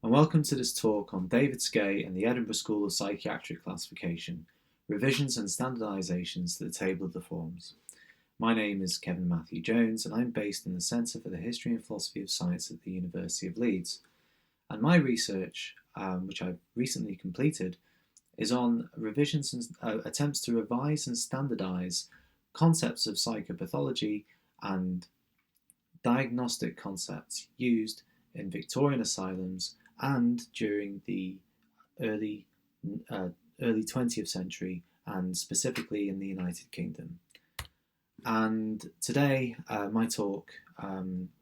and welcome to this talk on David Skae and the Edinburgh School of Psychiatric Classification, Revisions and Standardisations to the Table of the Forms. My name is Kevin Matthew Jones, and I'm based in the Centre for the History and Philosophy of Science at the University of Leeds. And my research, which I've recently completed, is on revisions and attempts to revise and standardise concepts of psychopathology and diagnostic concepts used in Victorian asylums and during the early 20th century, and specifically in the United Kingdom. And today, my talk,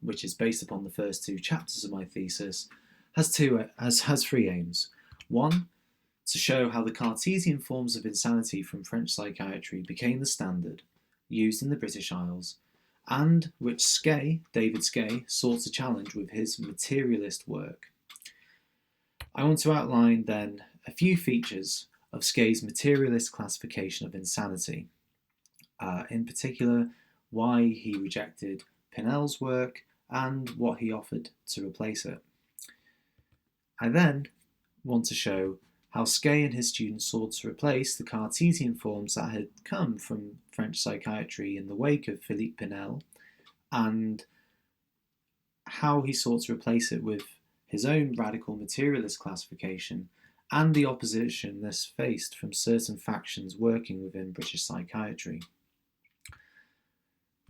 which is based upon the first two chapters of my thesis, has three aims. One, to show how the Cartesian forms of insanity from French psychiatry became the standard used in the British Isles, and which David Skae, sought to challenge with his materialist work. I want to outline then a few features of Skae's materialist classification of insanity, in particular why he rejected Pinel's work and what he offered to replace it. I then want to show how Skae and his students sought to replace the Cartesian forms that had come from French psychiatry in the wake of Philippe Pinel, and how he sought to replace it with his own radical materialist classification and the opposition this faced from certain factions working within British psychiatry.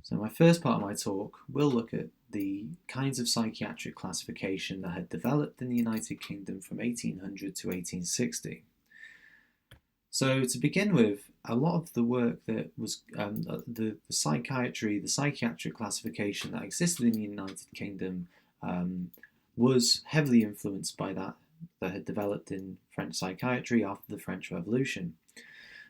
So my first part of my talk will look at the kinds of psychiatric classification that had developed in the United Kingdom from 1800 to 1860. So to begin with, a lot of the work that was the psychiatric classification that existed in the United Kingdom was heavily influenced by that had developed in French psychiatry after the French Revolution.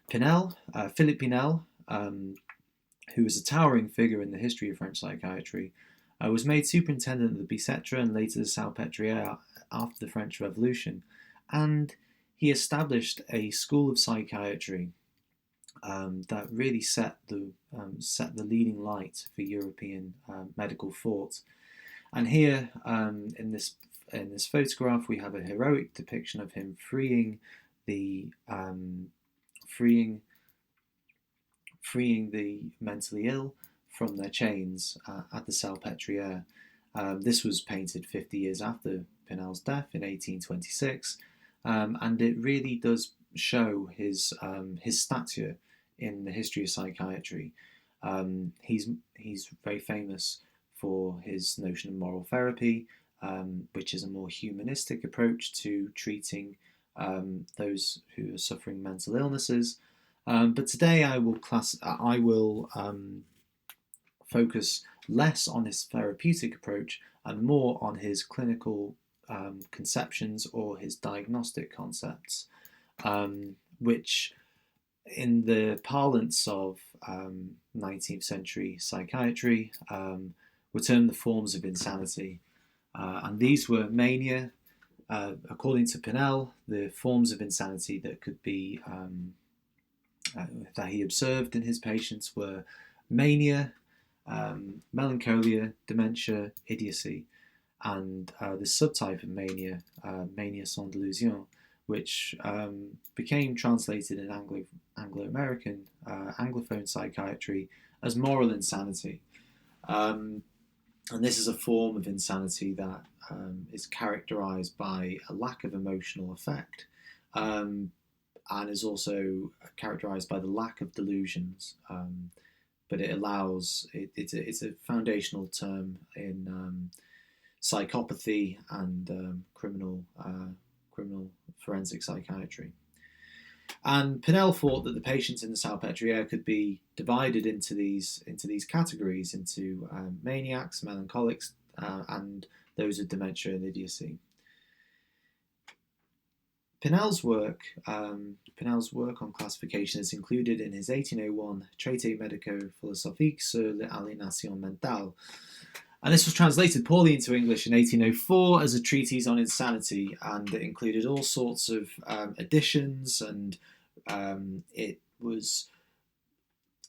Philippe Pinel, who was a towering figure in the history of French psychiatry, was made superintendent of the Bicêtre and later the Salpêtrière after the French Revolution, and he established a school of psychiatry that really set the leading light for European medical thought. And here, in this photograph, we have a heroic depiction of him freeing the mentally ill from their chains at the Salpêtrière. This was painted 50 years after Pinel's death in 1826, and it really does show his stature in the history of psychiatry. He's very famous for his notion of moral therapy, which is a more humanistic approach to treating those who are suffering mental illnesses. But today I will focus less on his therapeutic approach and more on his clinical conceptions or his diagnostic concepts, which in the parlance of 19th century psychiatry were termed the forms of insanity. And these were mania, according to Pinel, the forms of insanity that could be that he observed in his patients were mania, melancholia, dementia, idiocy, and the subtype of mania, mania sans delusion, which became translated in Anglo-American, Anglophone psychiatry as moral insanity. And this is a form of insanity that is characterized by a lack of emotional effect, and is also characterized by the lack of delusions. But it's a foundational term in psychopathy and criminal forensic psychiatry. And Pinel thought that the patients in the Salpêtrière could be divided into these categories, into maniacs, melancholics, and those with dementia and idiocy. Pinel's work on classification is included in his 1801 Traité médico-philosophique sur l'aliénation mentale, and this was translated poorly into English in 1804 as a treatise on insanity, and it included all sorts of additions, and it was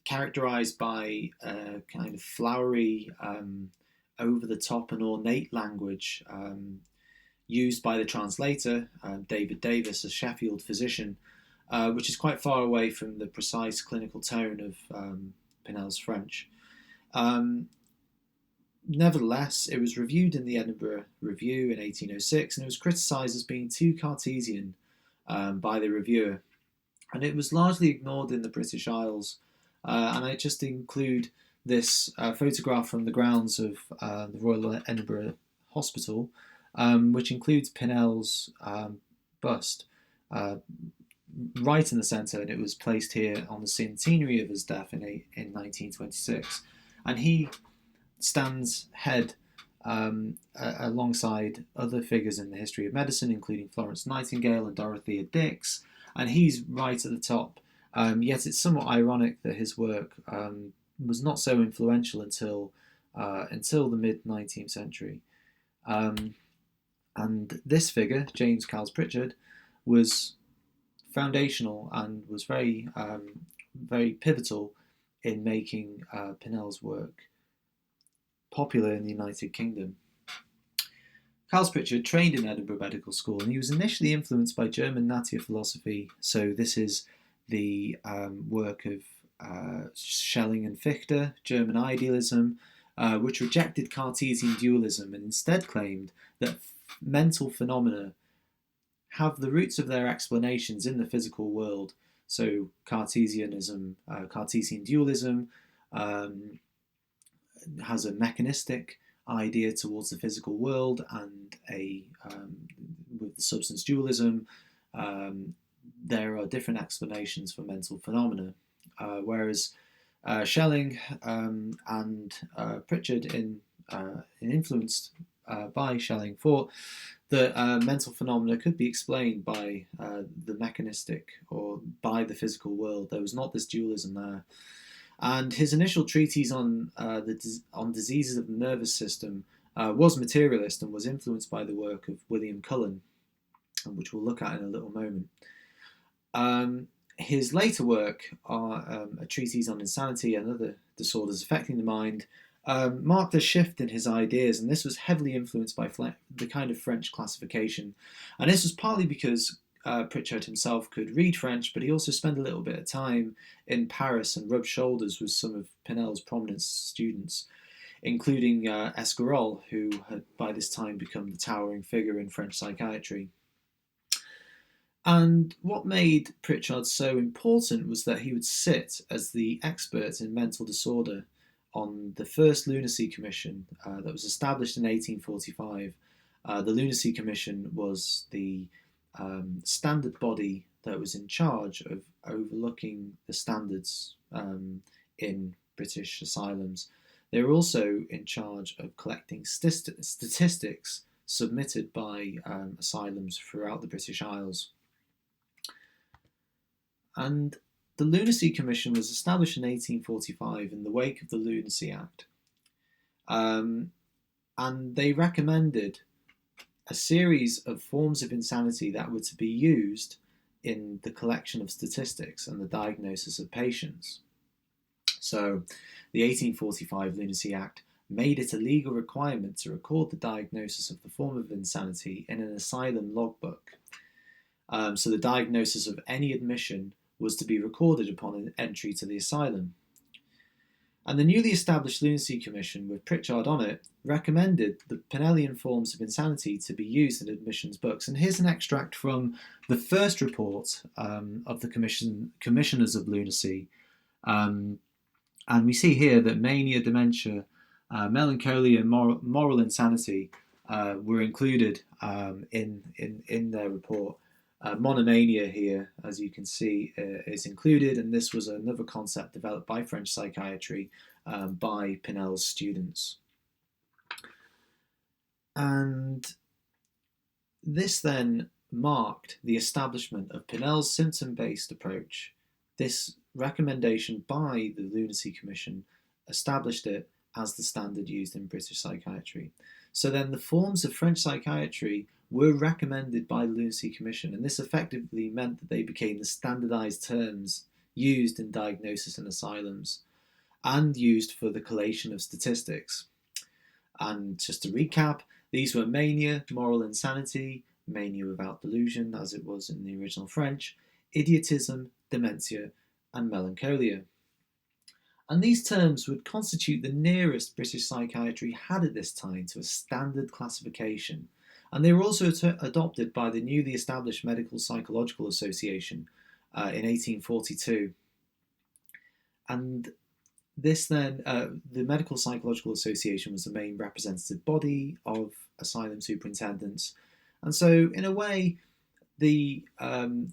characterized by a kind of flowery, over-the-top and ornate language, used by the translator, David Davis, a Sheffield physician, which is quite far away from the precise clinical tone of Pinnell's French. Nevertheless, it was reviewed in the Edinburgh Review in 1806, and it was criticised as being too Cartesian by the reviewer. And it was largely ignored in the British Isles. And I just include this photograph from the grounds of the Royal Edinburgh Hospital, which includes Pinnell's bust right in the centre, and it was placed here on the centenary of his death in 1926. And he stands head alongside other figures in the history of medicine, including Florence Nightingale and Dorothea Dix, and he's right at the top. Yet it's somewhat ironic that his work was not so influential until the mid-19th century. And this figure, James Cowles Pritchard, was foundational and was very pivotal in making Pinnell's work popular in the United Kingdom. Cowles Pritchard trained in Edinburgh Medical School, and he was initially influenced by German nature philosophy. So this is the work of Schelling and Fichte, German idealism, which rejected Cartesian dualism and instead claimed that mental phenomena have the roots of their explanations in the physical world. So Cartesianism, Cartesian dualism has a mechanistic idea towards the physical world, and with the substance dualism, there are different explanations for mental phenomena. Whereas Schelling and Pritchard, influenced by Schelling, thought that mental phenomena could be explained by the mechanistic or by the physical world. There was not this dualism there. And his initial treatise on diseases of the nervous system was materialist and was influenced by the work of William Cullen, which we'll look at in a little moment. His later work, a treatise on insanity and other disorders affecting the mind, marked a shift in his ideas, and this was heavily influenced by the kind of French classification. And this was partly because Pritchard himself could read French, but he also spent a little bit of time in Paris and rubbed shoulders with some of Pinnell's prominent students, including Esquirol, who had by this time become the towering figure in French psychiatry. And what made Pritchard so important was that he would sit as the expert in mental disorder on the first Lunacy Commission that was established in 1845. The Lunacy Commission was the standard body that was in charge of overlooking the standards in British asylums. They were also in charge of collecting statistics submitted by asylums throughout the British Isles. And the Lunacy Commission was established in 1845 in the wake of the Lunacy Act. And they recommended a series of forms of insanity that were to be used in the collection of statistics and the diagnosis of patients. So the 1845 Lunacy Act made it a legal requirement to record the diagnosis of the form of insanity in an asylum logbook. So the diagnosis of any admission was to be recorded upon an entry to the asylum. And the newly established Lunacy Commission, with Pritchard on it, recommended the Pinnellian forms of insanity to be used in admissions books. And here's an extract from the first report of the Commissioners of Lunacy. And we see here that mania, dementia, melancholia, and moral insanity were included in their report. Monomania here, as you can see, is included, and this was another concept developed by French psychiatry by Pinnell's students. And this then marked the establishment of Pinnell's symptom-based approach. This recommendation by the Lunacy Commission established it as the standard used in British psychiatry. So then the forms of French psychiatry were recommended by the Lunacy Commission, and this effectively meant that they became the standardised terms used in diagnosis in asylums and used for the collation of statistics. And just to recap, These were mania, moral insanity, mania without delusion, as it was in the original French, idiotism, dementia, and melancholia. And these terms would constitute the nearest British psychiatry had at this time to a standard classification. And they were also adopted by the newly established Medical Psychological Association in 1842. And this then, the Medical Psychological Association was the main representative body of asylum superintendents. And so, in a way, the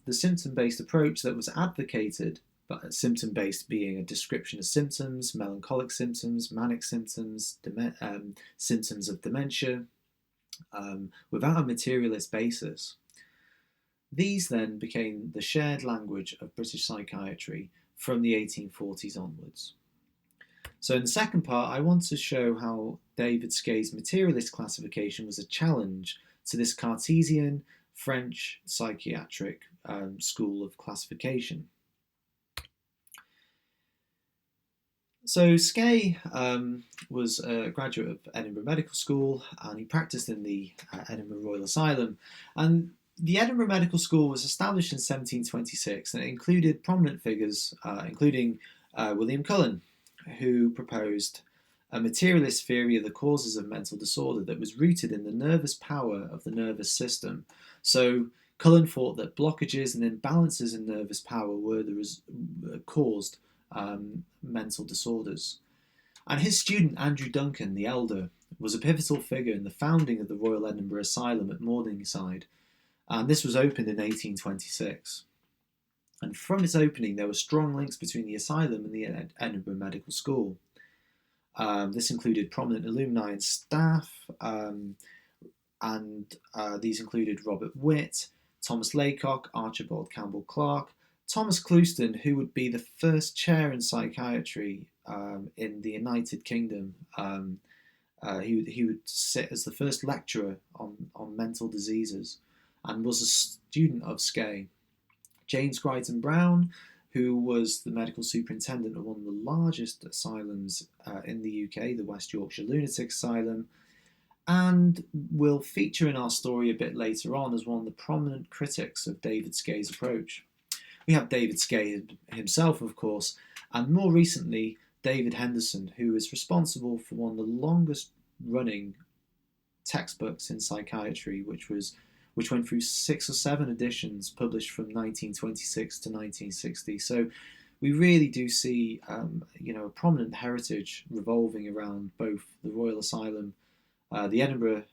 symptom-based approach that was advocated, but symptom-based being a description of symptoms, melancholic symptoms, manic symptoms, symptoms of dementia, without a materialist basis. These then became the shared language of British psychiatry from the 1840s onwards. So in the second part, I want to show how David Skae's materialist classification was a challenge to this Cartesian French psychiatric school of classification. So Skae was a graduate of Edinburgh Medical School, and he practiced in the Edinburgh Royal Asylum. And the Edinburgh Medical School was established in 1726, and it included prominent figures, including William Cullen, who proposed a materialist theory of the causes of mental disorder that was rooted in the nervous power of the nervous system. So Cullen thought that blockages and imbalances in nervous power were caused mental disorders. And his student Andrew Duncan, the elder, was a pivotal figure in the founding of the Royal Edinburgh Asylum at Morningside, and this was opened in 1826. And from its opening, there were strong links between the asylum and the Edinburgh Medical School. This included prominent alumni and staff, and these included Robert Witt, Thomas Laycock, Archibald Campbell-Clark, Thomas Clouston, who would be the first chair in psychiatry in the United Kingdom. He would sit as the first lecturer on mental diseases and was a student of Skae. James Crichton Browne, who was the medical superintendent of one of the largest asylums in the UK, the West Yorkshire Lunatic Asylum, and will feature in our story a bit later on as one of the prominent critics of David Skae's approach. We have David Skae himself, of course, and more recently, David Henderson, who is responsible for one of the longest running textbooks in psychiatry, which went through 6 or 7 editions published from 1926 to 1960. So we really do see a prominent heritage revolving around both the Royal Asylum, the Edinburgh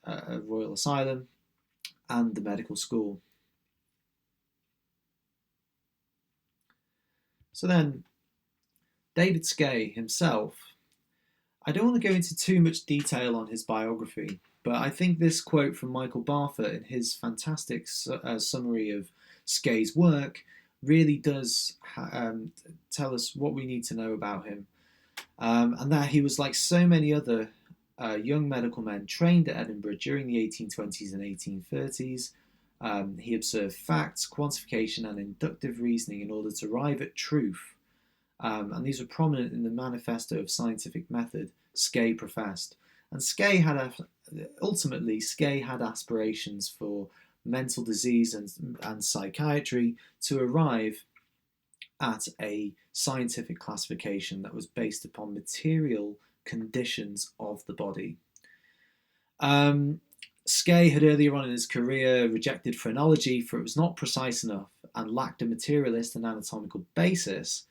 Royal Asylum, and the medical school. So then, David Skae himself, I don't want to go into too much detail on his biography, but I think this quote from Michael Barfoot in his fantastic summary of Skae's work really does tell us what we need to know about him. And that he was like so many other young medical men trained at Edinburgh during the 1820s and 1830s. He observed facts, quantification, and inductive reasoning in order to arrive at truth. And these were prominent in the Manifesto of Scientific Method Skae professed. And Skae had aspirations for mental disease and psychiatry to arrive at a scientific classification that was based upon material conditions of the body. Skae had earlier on in his career rejected phrenology for it was not precise enough and lacked a materialist and anatomical basis.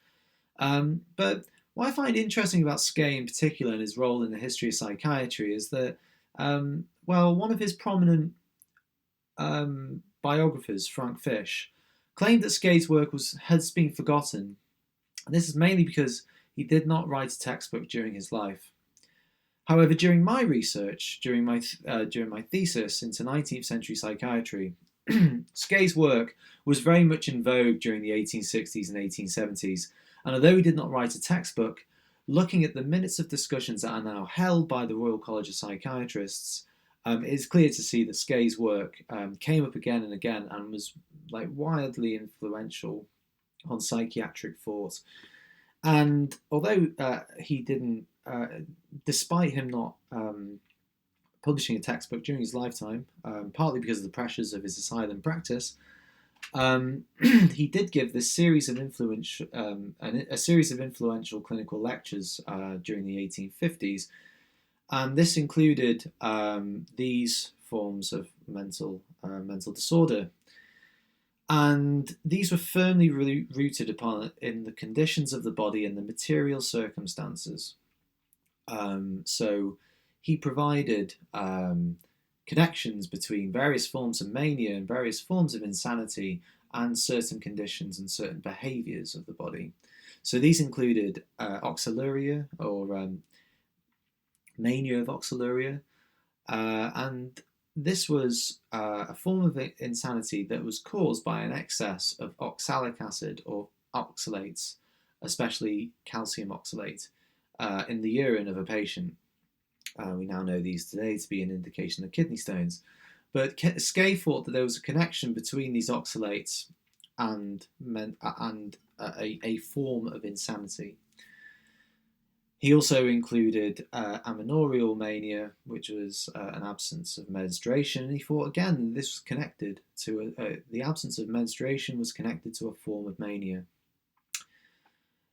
But what I find interesting about Skae in particular and his role in the history of psychiatry is that, one of his prominent biographers, Frank Fish, claimed that Skae's work has been forgotten. And this is mainly because he did not write a textbook during his life. However, during my research, during my thesis into 19th century psychiatry, Skae's work was very much in vogue during the 1860s and 1870s, and although he did not write a textbook, looking at the minutes of discussions that are now held by the Royal College of Psychiatrists, it is clear to see that Skae's work came up again and again and was wildly influential on psychiatric thought. And although he didn't, despite him not publishing a textbook during his lifetime, partly because of the pressures of his asylum practice. He did give this series of influential clinical lectures during the 1850s, and this included these forms of mental disorder. And these were firmly rooted in the conditions of the body and the material circumstances. So he provided connections between various forms of mania and various forms of insanity and certain conditions and certain behaviours of the body. So these included oxaluria, or mania of oxaluria, and this was a form of insanity that was caused by an excess of oxalic acid or oxalates, especially calcium oxalate, in the urine of a patient. We now know these today to be an indication of kidney stones. But Skae thought that there was a connection between these oxalates and a form of insanity. He also included amenorrheal mania, which was an absence of menstruation, and he thought again this was connected to the absence of menstruation was connected to a form of mania.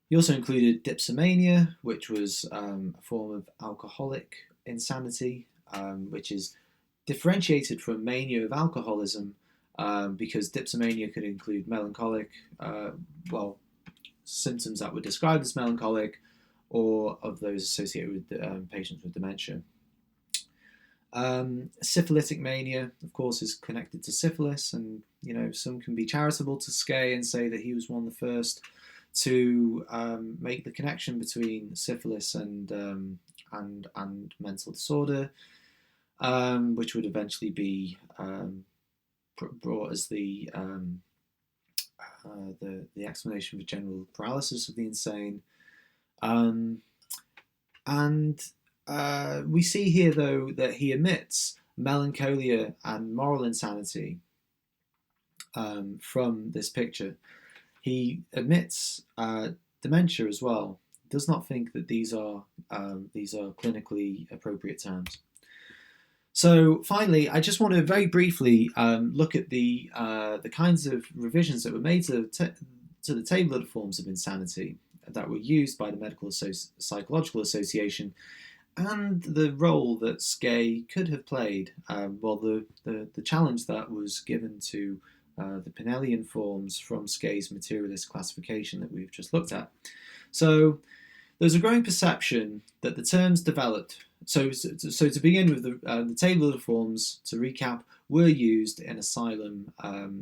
He also included dipsomania, which was a form of alcoholic insanity, which is differentiated from mania of alcoholism, because dipsomania could include melancholic, symptoms that were described as melancholic, or of those associated with patients with dementia. Syphilitic mania, of course, is connected to syphilis, and some can be charitable to Skae and say that he was one of the first to make the connection between syphilis and mental disorder, which would eventually be brought as the explanation for general paralysis of the insane. We see here, though, that he omits melancholia and moral insanity from this picture. He omits dementia as well. Does not think that these are clinically appropriate terms. So finally, I just want to very briefly look at the kinds of revisions that were made to the table of the forms of insanity that were used by the Medical Psychological Association, and the role that Skae could have played. The challenge that was given to the Pinellian forms from Skae's materialist classification that we've just looked at. So there's a growing perception that the terms developed. So to begin with, the table of the forms, to recap, were used in asylum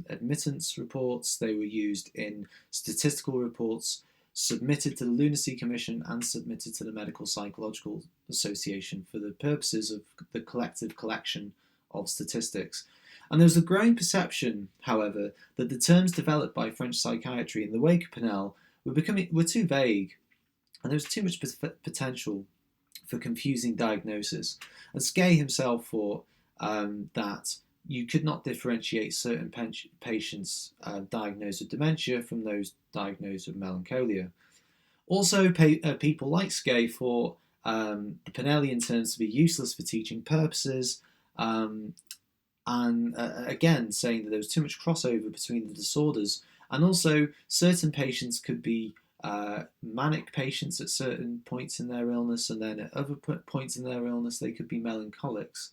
admittance reports. They were used in statistical reports submitted to the Lunacy Commission and submitted to the Medical Psychological Association for the purposes of the collective collection of statistics. And there was a growing perception, however, that the terms developed by French psychiatry in the wake of Pinel were too vague, and there was too much potential for confusing diagnosis. And Skae himself thought that you could not differentiate certain patients diagnosed with dementia from those diagnosed with melancholia. Also, people like Skae thought the Pinellian terms to be useless for teaching purposes, and again saying that there was too much crossover between the disorders, and also certain patients could be manic patients at certain points in their illness, and then at other points in their illness they could be melancholics.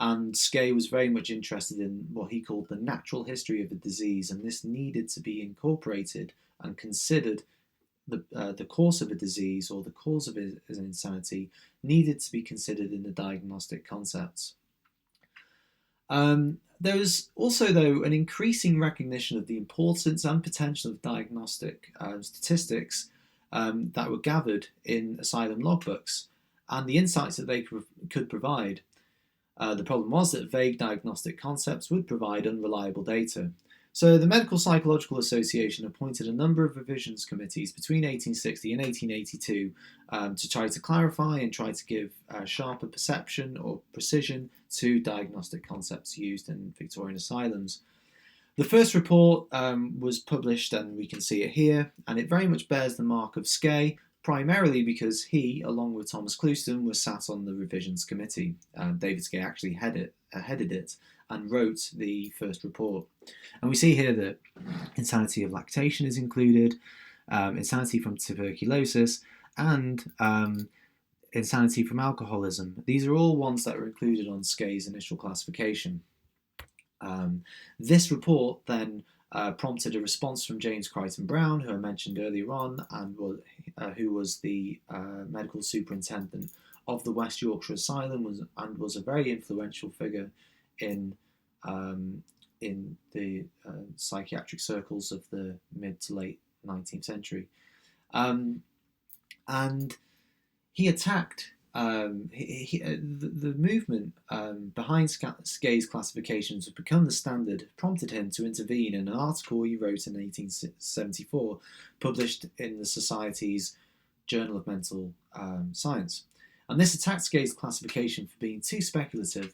And Skae was very much interested in what he called the natural history of a disease, and this needed to be incorporated and considered. The course of a disease or the cause of an insanity needed to be considered in the diagnostic concepts. There was also, though, an increasing recognition of the importance and potential of diagnostic statistics that were gathered in asylum logbooks and the insights that they could provide. The problem was that vague diagnostic concepts would provide unreliable data. So the Medical Psychological Association appointed a number of revisions committees between 1860 and 1882 to try to clarify and try to give sharper perception or precision to diagnostic concepts used in Victorian asylums. The first report was published, and we can see it here, and it very much bears the mark of Skae, primarily because he, along with Thomas Clouston, was sat on the revisions committee. David Skae actually headed it and wrote the first report. And we see here that insanity of lactation is included, insanity from tuberculosis, and insanity from alcoholism. These are all ones that are included on Skae's initial classification. This report then prompted a response from James Crichton Browne, who I mentioned earlier on, and who was the medical superintendent of the West Yorkshire Asylum, and was a very influential figure in the psychiatric circles of the mid to late 19th century. And he attacked the movement behind Skae's classifications had become the standard, prompted him to intervene in an article he wrote in 1874, published in the Society's Journal of Mental Science. And this attacked Skae's classification for being too speculative.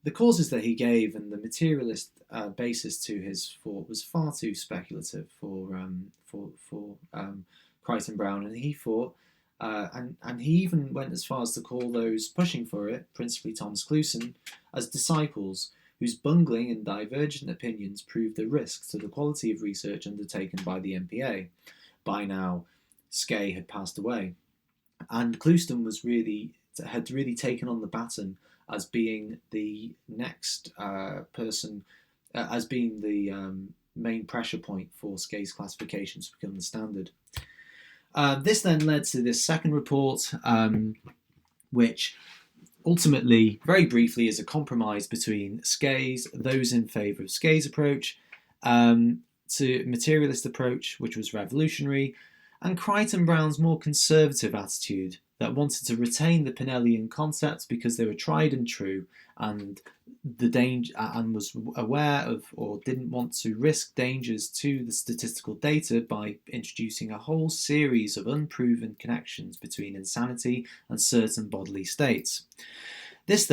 The causes that he gave and the materialist basis to his thought was far too speculative for Crichton Browne, and he thought. And he even went as far as to call those pushing for it, principally Thomas Clouston, as disciples whose bungling and divergent opinions proved a risk to the quality of research undertaken by the MPA. By now, Skae had passed away, and Clouston had really taken on the baton as being the next person, as being the main pressure point for Skae's classifications to become the standard. This then led to this second report, which ultimately, very briefly, is a compromise between those in favour of Skae's approach, to materialist approach, which was revolutionary, and Crichton Browne's more conservative attitude that wanted to retain the Pinellian concepts because they were tried and true, and the danger, and was aware of or didn't want to risk dangers to the statistical data by introducing a whole series of unproven connections between insanity and certain bodily states. This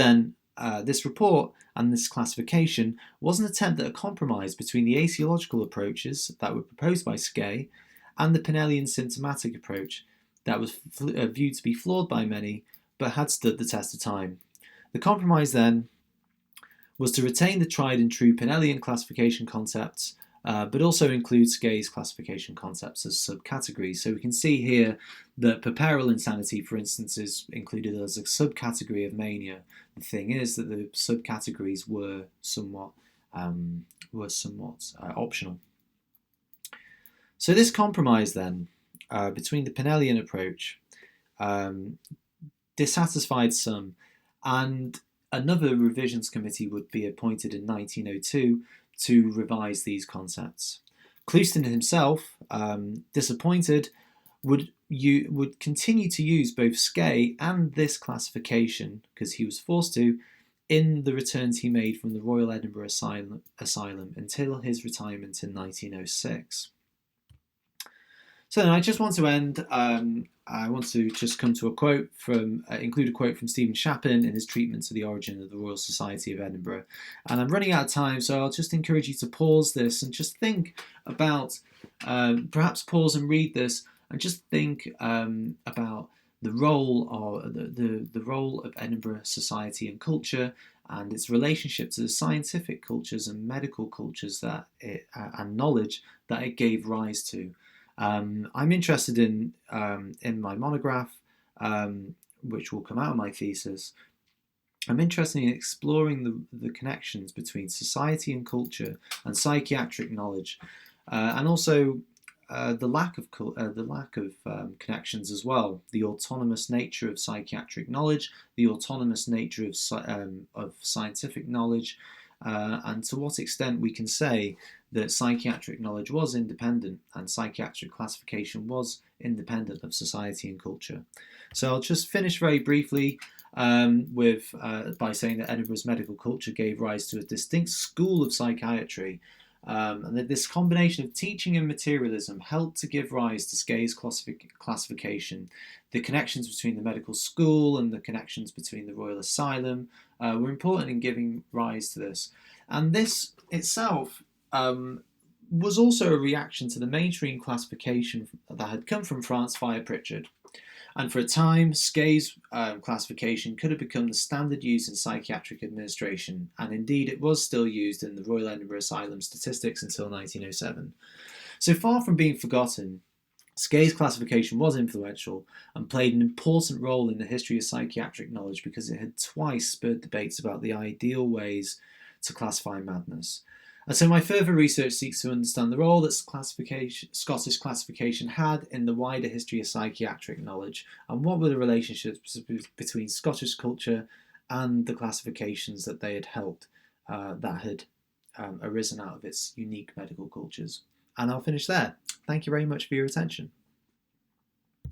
report and this classification was an attempt at a compromise between the axiological approaches that were proposed by Skae and the Pinellian symptomatic approach that was viewed to be flawed by many but had stood the test of time. The compromise then was to retain the tried and true Pinellian classification concepts, but also include Skae's classification concepts as subcategories. So we can see here that puerperal insanity, for instance, is included as a subcategory of mania. The thing is that the subcategories were somewhat optional. So this compromise then between the Pinellian approach dissatisfied some, and another revisions committee would be appointed in 1902 to revise these concepts. Clouston himself, disappointed, would continue to use both Skae and this classification, because he was forced to, in the returns he made from the Royal Edinburgh Asylum until his retirement in 1906. So then I just want to end, I want to just come to a quote include a quote from Stephen Shapin in his treatment to the origin of the Royal Society of Edinburgh. And I'm running out of time, so I'll just encourage you to pause this and just think about, perhaps pause and read this, and just think about the role of Edinburgh society and culture, and its relationship to the scientific cultures and medical cultures and knowledge that it gave rise to. I'm interested in my monograph, which will come out of my thesis. I'm interested in exploring the connections between society and culture and psychiatric knowledge, and also the lack of connections as well. The autonomous nature of psychiatric knowledge, the autonomous nature of scientific knowledge, and to what extent we can say that psychiatric knowledge was independent and psychiatric classification was independent of society and culture. So I'll just finish very briefly by saying that Edinburgh's medical culture gave rise to a distinct school of psychiatry, and that this combination of teaching and materialism helped to give rise to Skae's classification. The connections between the medical school and the connections between the Royal Asylum were important in giving rise to this. And this itself was also a reaction to the mainstream classification that had come from France via Pritchard. And for a time, Skae's classification could have become the standard used in psychiatric administration, and indeed it was still used in the Royal Edinburgh Asylum statistics until 1907. So far from being forgotten, Skae's classification was influential and played an important role in the history of psychiatric knowledge because it had twice spurred debates about the ideal ways to classify madness. And so my further research seeks to understand the role that Scottish classification had in the wider history of psychiatric knowledge, and what were the relationships between Scottish culture and the classifications that they had helped, that had arisen out of its unique medical cultures. And I'll finish there. Thank you very much for your attention.